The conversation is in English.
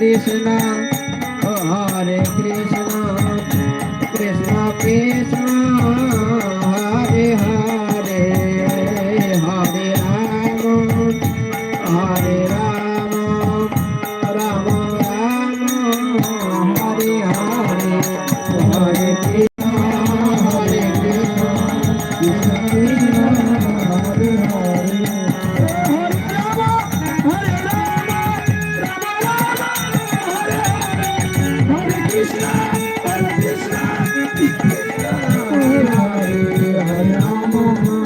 Krishna, Hare Krishna, Krishna Krishna, Hare Hare, Hare Rama, Hare Rama, Rama Rama, Hare Hare, Hare Krishna, Hare Krishna, Krishna Krishna, Hare Hare. Hare Hare Hare Rama